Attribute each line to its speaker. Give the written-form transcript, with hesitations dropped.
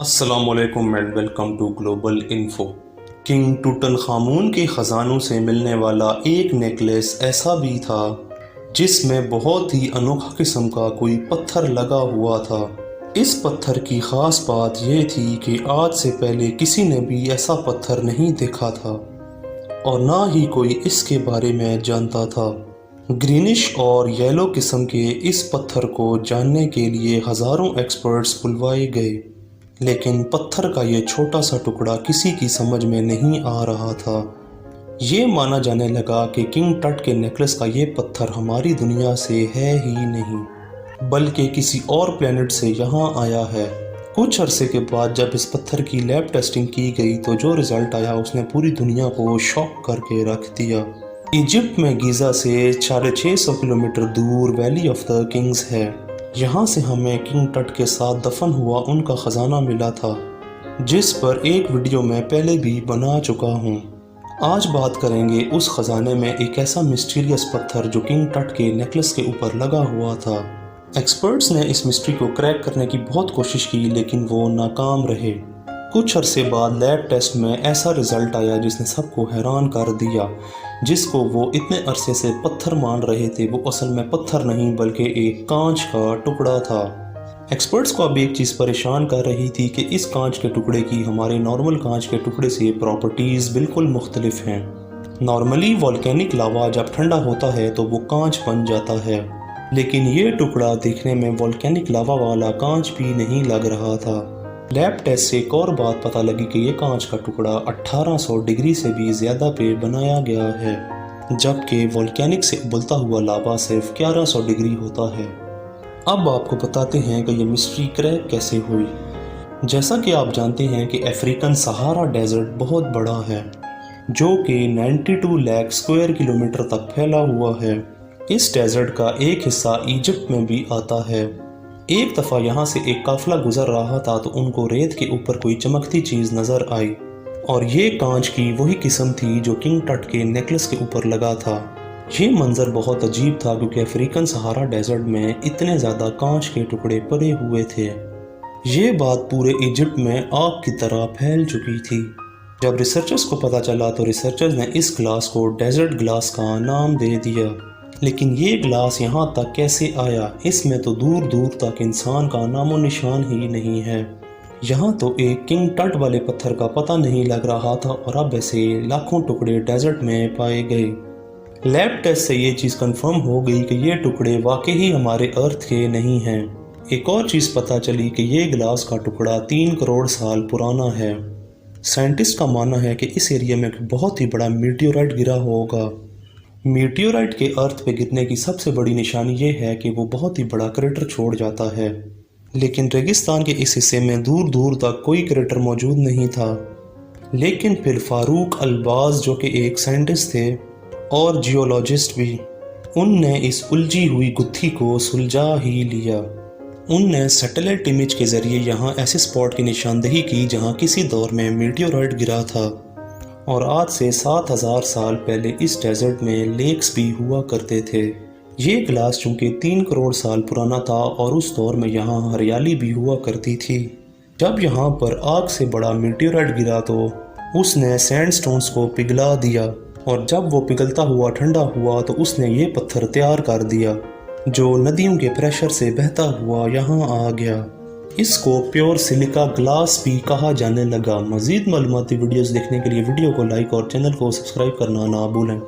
Speaker 1: अस्सलाम वालेकुम and welcome to global info. King Tutankhamun के ख़जानों से मिलने वाला एक नेकलेस ऐसा भी था जिसमें बहुत ही अनोखा किस्म का कोई पत्थर लगा हुआ था। इस पत्थर की ख़ास बात यह थी कि आज से पहले किसी ने भी ऐसा पत्थर नहीं देखा था और ना ही कोई इसके बारे में जानता था। ग्रीनिश और येलो किस्म के इस पत्थर को जानने के लिए हज़ारों एक्सपर्ट्स बुलवाए गए, लेकिन पत्थर का ये छोटा सा टुकड़ा किसी की समझ में नहीं आ रहा था। ये माना जाने लगा कि किंग टट के नेकलेस का ये पत्थर हमारी दुनिया से है ही नहीं, बल्कि किसी और प्लेनेट से यहाँ आया है। कुछ अरसे के बाद जब इस पत्थर की लैब टेस्टिंग की गई तो जो रिज़ल्ट आया उसने पूरी दुनिया को शॉक करके रख दिया। इजिप्ट में गीज़ा से 650 किलोमीटर दूर वैली ऑफ द किंग्स है। यहाँ से हमें किंग टट के साथ दफन हुआ उनका ख़जाना मिला था, जिस पर एक वीडियो मैं पहले भी बना चुका हूँ। आज बात करेंगे उस ख़जाने में एक ऐसा मिस्टीरियस पत्थर जो किंग टट के नेकलेस के ऊपर लगा हुआ था। एक्सपर्ट्स ने इस मिस्ट्री को क्रैक करने की बहुत कोशिश की, लेकिन वो नाकाम रहे। कुछ अरसे बाद लैब टेस्ट में ऐसा रिज़ल्ट आया जिसने सबको हैरान कर दिया। जिसको वो इतने अरसे से पत्थर मान रहे थे वो असल में पत्थर नहीं बल्कि एक कांच का टुकड़ा था। एक्सपर्ट्स को अब एक चीज़ परेशान कर रही थी कि इस कांच के टुकड़े की हमारे नॉर्मल कांच के टुकड़े से प्रॉपर्टीज़ बिल्कुल मुख्तलिफ हैं। नॉर्मली वॉल्केनिक लावा जब ठंडा होता है तो वो कांच बन जाता है, लेकिन ये टुकड़ा देखने में वॉल्केनिक लावा वाला कांच भी नहीं लग रहा था। लैब टेस्ट से एक और बात पता लगी कि ये कांच का टुकड़ा 1800 डिग्री से भी ज़्यादा पे बनाया गया है, जबकि वॉल्केनिक से उबलता हुआ लावा सिर्फ 1100 डिग्री होता है। अब आपको बताते हैं कि ये मिस्ट्री क्रैक कैसे हुई। जैसा कि आप जानते हैं कि अफ्रीकन सहारा डेजर्ट बहुत बड़ा है, जो कि 92 लाख स्क्वायर किलोमीटर तक फैला हुआ है। इस डेजर्ट का एक हिस्सा इजिप्ट में भी आता है। एक दफ़ा यहाँ से एक काफ़िला गुजर रहा था तो उनको रेत के ऊपर कोई चमकती चीज़ नज़र आई, और ये कांच की वही किस्म थी जो किंग टट के नेकलेस के ऊपर लगा था। ये मंजर बहुत अजीब था क्योंकि अफ्रीकन सहारा डेजर्ट में इतने ज़्यादा कांच के टुकड़े पड़े हुए थे। ये बात पूरे इजिप्ट में आग की तरह फैल चुकी थी। जब रिसर्चर्स को पता चला तो रिसर्चर्स ने इस ग्लास को डेजर्ट ग्लास का नाम दे दिया। लेकिन ये ग्लास यहाँ तक कैसे आया, इसमें तो दूर दूर तक इंसान का नामो निशान ही नहीं है। यहाँ तो एक किंग टट वाले पत्थर का पता नहीं लग रहा था और अब ऐसे लाखों टुकड़े डेजर्ट में पाए गए। लैब टेस्ट से ये चीज़ कंफर्म हो गई कि ये टुकड़े वाकई ही हमारे अर्थ के नहीं हैं। एक और चीज़ पता चली कि ये ग्लास का टुकड़ा 3 करोड़ साल पुराना है। साइंटिस्ट का मानना है कि इस एरिया में बहुत ही बड़ा मीटियोराइट गिरा होगा। मीटियोराइट के अर्थ पे गिरने की सबसे बड़ी निशानी ये है कि वो बहुत ही बड़ा क्रेटर छोड़ जाता है, लेकिन रेगिस्तान के इस हिस्से में दूर दूर तक कोई क्रेटर मौजूद नहीं था। लेकिन फिर फारूक अल्बाज जो कि एक साइंटिस्ट थे और जियोलॉजिस्ट भी, उनने इस उलझी हुई गुत्थी को सुलझा ही लिया। उनने सैटेलाइट इमेज के ज़रिए यहाँ ऐसे स्पॉट की निशानदेही की जहाँ किसी दौर में मीटियोराइट गिरा था, और आज से 7000 साल पहले इस डेजर्ट में लेक्स भी हुआ करते थे। ये ग्लास चूँकि 3 करोड़ साल पुराना था और उस दौर में यहाँ हरियाली भी हुआ करती थी। जब यहाँ पर आग से बड़ा मीटियोराइट गिरा तो उसने सैंडस्टोन्स को पिघला दिया, और जब वो पिघलता हुआ ठंडा हुआ तो उसने ये पत्थर तैयार कर दिया जो नदियों के प्रेशर से बहता हुआ यहाँ आ गया। इसको प्योर सिलिका ग्लास भी कहा जाने लगा। मज़ीद मालूमाती वीडियोस देखने के लिए वीडियो को लाइक और चैनल को सब्सक्राइब करना ना भूलें।